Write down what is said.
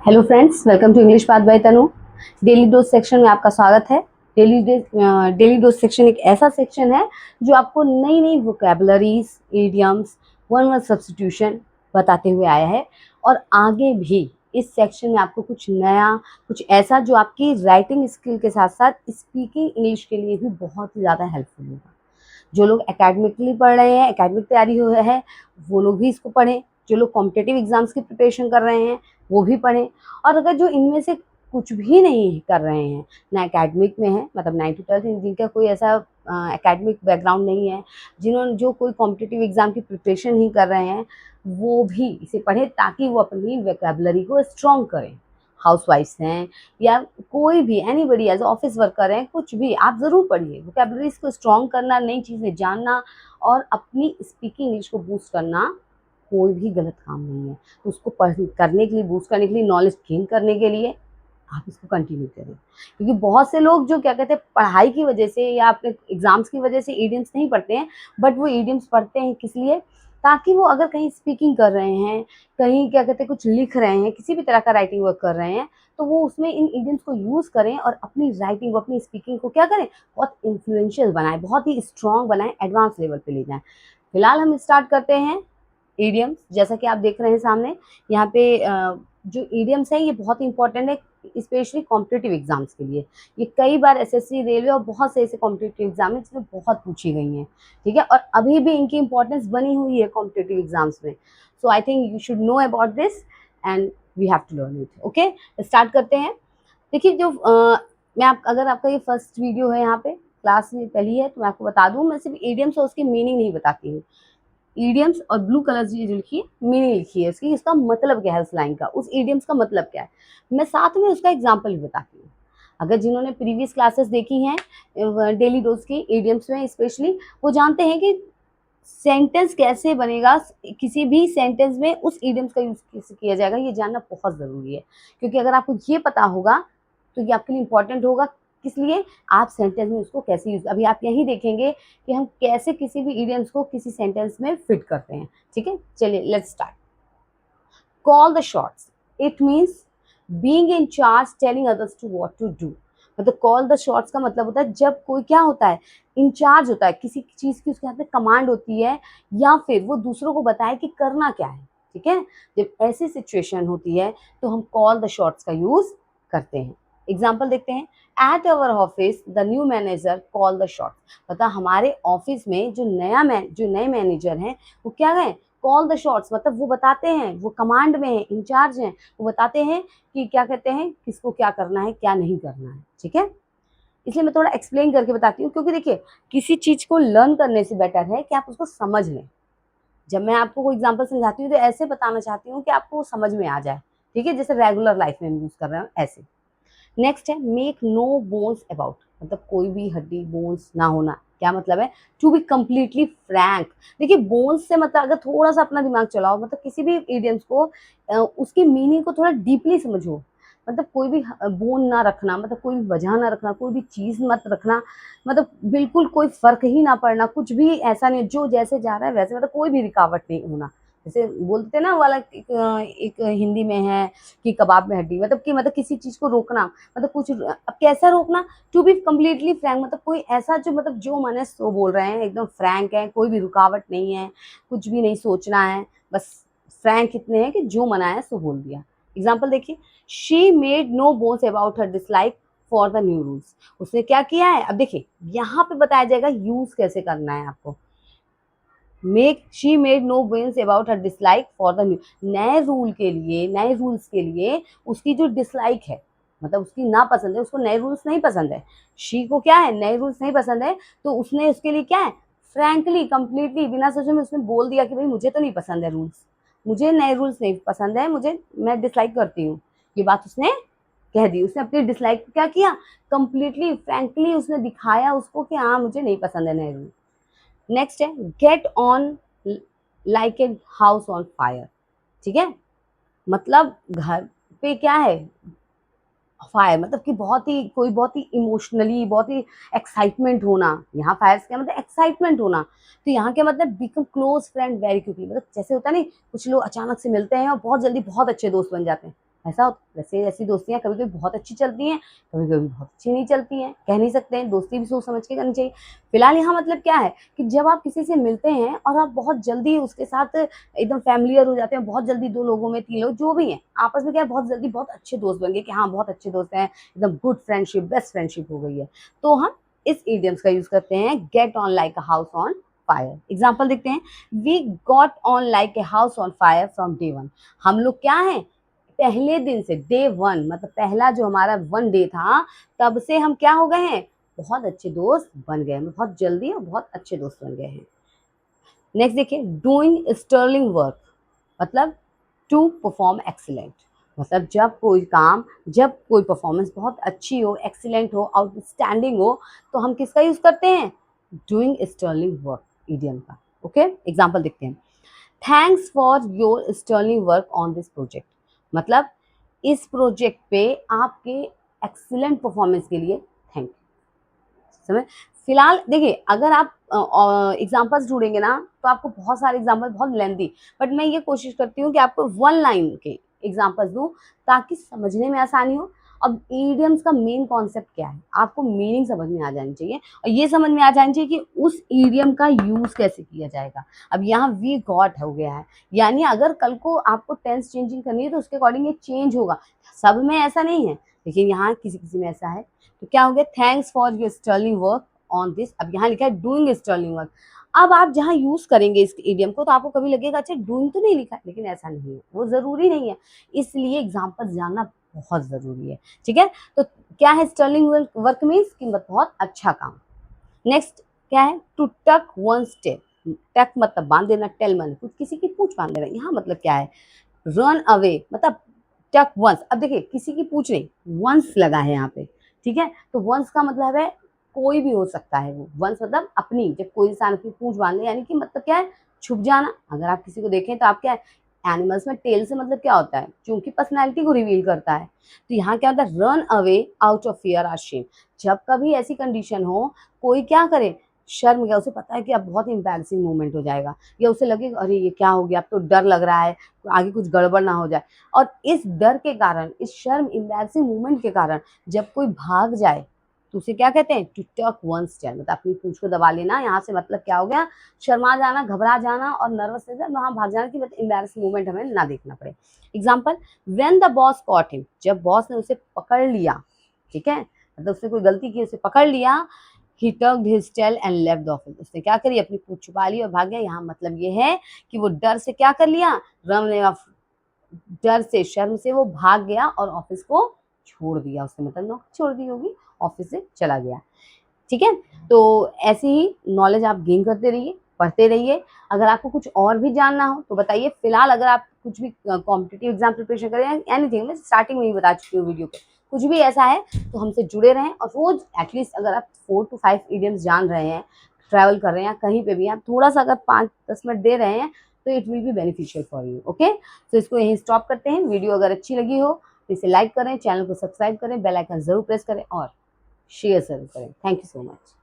Hello friends, welcome to English बात by Tanu. Daily dose section में आपका स्वागत है। डेली डोज सेक्शन एक ऐसा सेक्शन है जो आपको नई नई vocabularies, idioms, one word substitution बताते हुए आया है। और आगे भी इस सेक्शन में आपको कुछ नया, कुछ ऐसा जो आपकी राइटिंग स्किल के साथ साथ स्पीकिंग इंग्लिश के लिए भी बहुत ही ज़्यादा हेल्पफुल होगा। जो लोग एकेडमिकली पढ़ रहे हैं, एकेडमिक तैयारी हो है, वो लोग भी इसको पढ़ें। जो लोग कॉम्पिटिटिव एग्जाम्स की प्रिपरेशन कर रहे हैं वो भी पढ़ें। और अगर जो इनमें से कुछ भी नहीं कर रहे हैं, ना एकेडमिक में है, मतलब 9 to 12 जिनका कोई ऐसा एकेडमिक बैकग्राउंड नहीं है, जिन्होंने जो कोई कॉम्पिटिटिव एग्जाम की प्रिपरेशन ही कर रहे हैं, वो भी इसे पढ़ें ताकि वो अपनी वोकैबुलरी को स्ट्रॉन्ग करें। हाउसवाइफ्स हैं या कोई भी एनीबडी एज ऑफिस वर्कर हैं, कुछ भी आप ज़रूर पढ़िए। वोकैबुलरीज को स्ट्रॉन्ग करना, नई चीज़ें जानना और अपनी स्पीकिंग इंग्लिश को बूस्ट करना कोई भी गलत काम नहीं है। तो उसको करने के लिए, बूस्ट करने के लिए, नॉलेज गेन करने के लिए आप इसको कंटिन्यू करें। क्योंकि बहुत से लोग जो क्या कहते हैं, पढ़ाई की वजह से या अपने एग्जाम्स की वजह से ईडियम्स नहीं पढ़ते हैं, बट वो ईडियम्स पढ़ते हैं किस लिए? ताकि वो अगर कहीं स्पीकिंग कर रहे हैं, कहीं क्या कहते हैं कुछ लिख रहे हैं, किसी भी तरह का राइटिंग वर्क कर रहे हैं, तो वो उसमें इन ईडियम्स को यूज़ करें और अपनी राइटिंग को, अपनी स्पीकिंग को क्या करें, बहुत इन्फ्लुएंशियल बनाएं, बहुत ही स्ट्रॉन्ग बनाएं, एडवांस लेवल पे ले जाएं। फिलहाल हम स्टार्ट करते हैं ईडियम्स। जैसा कि आप देख रहे हैं सामने यहाँ पे जो ईडियम्स हैं ये बहुत इंपॉर्टेंट है, स्पेशली कॉम्पिटिटिव एग्जाम्स के लिए। ये कई बार एसएससी, रेलवे और बहुत से ऐसे कॉम्पिटिटिव एग्जाम हैं जिसमें बहुत पूछी गई हैं, ठीक है। और अभी भी इनकी इंपॉर्टेंस बनी हुई है कॉम्पिटिटिव एग्जाम्स में। So I think you should know about this and we have to learn it. Okay, start करते हैं। देखिए, जो अगर आपका ये फर्स्ट वीडियो है, यहाँ पे क्लास में पहली है, तो मैं आपको बता दूं, मैं सिर्फ ईडियम्स और उसकी मीनिंग नहीं बताती हूँ। ईडियम्स और ब्लू कलर से जो लिखी है, मीनिंग लिखी है उसकी, इसका मतलब क्या है, उस लाइन का, उस ईडियम्स का मतलब क्या है, मैं साथ में उसका एग्जाम्पल भी बताती हूँ। अगर जिन्होंने प्रीवियस क्लासेस देखी हैं डेली डोज की ईडियम्स में स्पेशली, वो जानते हैं कि सेंटेंस कैसे बनेगा, किसी भी सेंटेंस में उस ईडियम्स का यूज कैसे किया जाएगा, ये जानना बहुत ज़रूरी है। क्योंकि अगर आपको ये पता होगा तो ये आपके लिए इम्पोर्टेंट होगा। किस लिए? आप सेंटेंस में उसको कैसे यूज, अभी आप यही देखेंगे कि हम कैसे किसी भी ईडियम्स को किसी सेंटेंस में फिट करते हैं। ठीक है, चलिए let's start. Call the shots, it means being in charge, telling others to what to do. मतलब कॉल द शॉट्स का मतलब होता है जब कोई क्या होता है, इंचार्ज होता है किसी चीज की, उसके हाथ में कमांड होती है, या फिर वो दूसरों को बताए कि करना क्या है। ठीक है, जब ऐसी सिचुएशन होती है तो हम कॉल द शॉट्स का यूज करते हैं। एग्जाम्पल देखते हैं। At our office the new manager call the shots. मतलब हमारे ऑफिस में जो नए मैनेजर हैं, वो क्या है, कॉल द शॉट्स, मतलब वो बताते हैं, वो कमांड में है, इंचार्ज हैं, वो बताते हैं कि क्या कहते हैं, किसको क्या करना है, क्या नहीं करना है। ठीक है, इसलिए मैं थोड़ा एक्सप्लेन करके बताती हूँ, क्योंकि देखिए, किसी चीज को लर्न करने से बेटर है कि आप उसको समझ लें। जब मैं आपको कोई एग्जांपल समझाती हूँ तो ऐसे बताना चाहती हूँ कि आपको समझ में आ जाए। ठीक है, जैसे रेगुलर लाइफ में हम यूज कर रहे हैं ऐसे। नेक्स्ट है मेक नो बोन्स अबाउट, मतलब कोई भी हड्डी, बोन्स ना होना। क्या मतलब है? To be completely frank. देखिए, बोन्स से मतलब अगर थोड़ा सा अपना दिमाग चलाओ, मतलब किसी भी इडियम्स को उसकी मीनिंग को थोड़ा डीपली समझो। मतलब कोई भी बोन ना रखना, मतलब कोई भी वजह ना रखना, कोई भी चीज़ मत रखना, मतलब बिल्कुल कोई फर्क ही ना पड़ना, कुछ भी ऐसा नहीं, जो जैसे जा रहा है वैसे, मतलब कोई भी रुकावट नहीं होना। जैसे बोलते ना वाला, एक हिंदी में है कि कबाब में हड्डी, मतलब कि मतलब किसी चीज़ को रोकना, मतलब कुछ, अब कैसा रोकना, टू बी कम्प्लीटली फ्रैंक, मतलब कोई ऐसा जो, मतलब जो मन है सो बोल रहे हैं, एकदम फ्रैंक है, कोई भी रुकावट नहीं है, कुछ भी नहीं सोचना है, बस फ्रैंक इतने हैं कि जो मन आया सो बोल दिया। एग्जाम्पल देखिए। She made no bones about her dislike for the new rules. उसने क्या किया है, अब देखिए यहाँ पे बताया जाएगा यूज कैसे करना है आपको। She made no bones about her dislike for the new, नए रूल के लिए, नए रूल्स के लिए उसकी जो डिसलाइक है, मतलब उसकी ना पसंद है, उसको नए रूल्स नहीं पसंद है। शी को क्या है, नए रूल्स नहीं पसंद है, तो उसने उसके लिए क्या है, फ्रैंकली, कंप्लीटली, बिना सोचे में उसने बोल दिया कि भाई मुझे तो नहीं पसंद है रूल्स, मुझे नए रूल्स नहीं पसंद है, मैं डिसलाइक करती हूँ। ये बात उसने कह दी, उसने अपनी डिसलाइक को क्या किया, कंप्लीटली फ्रैंकली उसने दिखाया उसको कि हाँ मुझे नहीं पसंद है नए रूल। नेक्स्ट है gate on like a house on fire. ठीक है, मतलब घर पे क्या है, फायर, मतलब कि बहुत ही, कोई बहुत ही इमोशनली, बहुत ही एक्साइटमेंट होना। यहाँ फायर क्या मतलब, एक्साइटमेंट होना। तो यहाँ के मतलब become close friend very quickly, मतलब जैसे होता है नहीं, कुछ लोग अचानक से मिलते हैं और बहुत जल्दी बहुत अच्छे दोस्त बन जाते हैं, ऐसा होता है। वैसे ऐसी दोस्तियाँ कभी कभी बहुत अच्छी चलती हैं, कभी कभी बहुत अच्छी नहीं चलती हैं, कह नहीं सकते हैं, दोस्ती भी सोच समझ के करनी चाहिए। फिलहाल यहाँ मतलब क्या है कि जब आप किसी से मिलते हैं और आप बहुत जल्दी उसके साथ एकदम फैमिलियर हो जाते हैं, बहुत जल्दी 2 लोगों में 3 लोग जो भी हैं, आपस में क्या है बहुत जल्दी बहुत अच्छे दोस्त बन गए कि हाँ, बहुत अच्छे दोस्त हैं, एकदम गुड फ्रेंडशिप, बेस्ट फ्रेंडशिप हो गई है। तो हम इस इडियम्स का यूज़ करते हैं, get on like a house on fire. Example देखते हैं, we got on like a house on fire from day 1। हम लोग क्या हैं, पहले दिन से डे 1 मतलब पहला जो हमारा 1 डे था, तब से हम क्या हो गए हैं, बहुत अच्छे दोस्त बन गए हैं, बहुत जल्दी और बहुत अच्छे दोस्त बन गए हैं। नेक्स्ट देखिए, डूइंग स्टर्लिंग वर्क मतलब टू परफॉर्म एक्सीलेंट। मतलब जब कोई परफॉर्मेंस बहुत अच्छी हो, एक्सीलेंट हो, आउटस्टैंडिंग हो, तो हम किसका यूज करते हैं, डूइंग स्टर्लिंग वर्क इडियम का। ओके, एग्जांपल देखते हैं, thanks for your sterling work on this project. मतलब इस प्रोजेक्ट पे आपके एक्सीलेंट परफॉर्मेंस के लिए थैंक यू। समझ, फिलहाल देखिए, अगर आप एग्जाम्पल्स ढूंढेंगे ना तो आपको बहुत सारे एग्जाम्पल, बहुत लेंथी, बट मैं ये कोशिश करती हूँ कि आपको 1 लाइन के एग्जाम्पल्स दूं ताकि समझने में आसानी हो। अब ईडियम्स का मेन कॉन्सेप्ट क्या है, आपको मीनिंग समझ में आ जानी चाहिए और ये समझ में आ जानी चाहिए कि उस ईडियम का यूज कैसे किया जाएगा। अब यहाँ वी गॉट हो गया है, यानी अगर कल को आपको टेंस चेंजिंग करनी है तो उसके अकॉर्डिंग ये चेंज होगा। सब में ऐसा नहीं है, लेकिन यहाँ किसी किसी में ऐसा है। तो क्या हो गया, thanks for your sterling work on this. अब यहाँ लिखा है डूइंग स्टर्लिंग वर्क। अब आप जहाँ यूज करेंगे इस इडियम को तो आपको कभी लगेगा अच्छा डूइंग तो नहीं लिखा है, लेकिन ऐसा नहीं है, वो जरूरी नहीं है। इसलिए एग्जाम्पल जानना बहुत जरूरी है। ठीक है, तो क्या है स्टर्लिंग वर्क मीन्स कि बहुत अच्छा काम। नेक्स्ट क्या है, टू टक वंस टेल। टक मतलब बांध देना, टेल मतलब कुछ किसी की पूछ बांध देना। यहाँ मतलब क्या है, रन अवे मतलब टक वंस। अब देखिए किसी की पूछ नहीं, वंस लगा है यहाँ पे। ठीक है, तो वंस का मतलब है कोई भी हो सकता है, वो वंस मतलब अपनी, जब कोई इंसान अपनी पूछ बांध ले, यानी कि मतलब क्या है, छुप जाना। अगर आप किसी को देखें तो आप क्या है, एनिमल्स में टेल से मतलब क्या होता है, क्योंकि पर्सनैलिटी को रिवील करता है। तो यहाँ क्या होता है, run away out of fear और शेम। जब कभी ऐसी कंडीशन हो, कोई क्या करे, शर्म गया, उसे पता है कि अब बहुत एम्बैरसिंग मोमेंट हो जाएगा, या उसे लगे अरे ये क्या हो गया, अब तो डर लग रहा है आगे कुछ गड़बड़ ना हो जाए। और इस डर के कारण, इस शर्म एम्बैरसिंग मोमेंट के कारण जब कोई भाग जाए तो उसे क्या कहते हैं, टू टक वंस टेल। मतलब अपनी पूंछ को दबा लेना, यहाँ से मतलब क्या हो गया, शर्मा जाना, घबरा जाना और नर्वसनेस वहां भाग जाना कि मतलब एम्बैरसिंग मोमेंट हमें ना देखना पड़े। Example, when the boss cot him. जब बॉस ने उसे पकड़ लिया, ठीक है, मतलब उसने कोई गलती की, उसे पकड़ लिया, he tucked his tail and left the office. उसने क्या करी, अपनी पूंछ छुपा ली और भाग गया। यहाँ मतलब ये है कि वो डर से क्या कर लिया, रन डर से, शर्म से वो भाग गया और ऑफिस को छोड़ दिया। उसने मतलब नौकरी छोड़ दी होगी, ऑफिस से चला गया। ठीक है, तो ऐसे ही नॉलेज आप गेन करते रहिए, पढ़ते रहिए। अगर आपको कुछ और भी जानना हो तो बताइए। फिलहाल अगर आप कुछ भी कॉम्पिटिटिव एग्जाम प्रिपरेशन करें, एनीथिंग, मैं स्टार्टिंग में ही बता चुकी हूँ वीडियो पे, कुछ भी ऐसा है तो हमसे जुड़े रहें। और रोज एटलीस्ट अगर आप 4 to 5 इडियम्स जान रहे हैं, ट्रैवल कर रहे हैं या कहीं पे भी आप थोड़ा सा अगर 5-10 मिनट दे रहे हैं तो it will be beneficial for you. Okay, तो इसको यहीं स्टॉप करते हैं। वीडियो अगर अच्छी लगी हो तो इसे लाइक करें, चैनल को सब्सक्राइब करें, बेल आइकन जरूर प्रेस करें और शेयर जरूर करें। Thank you so much.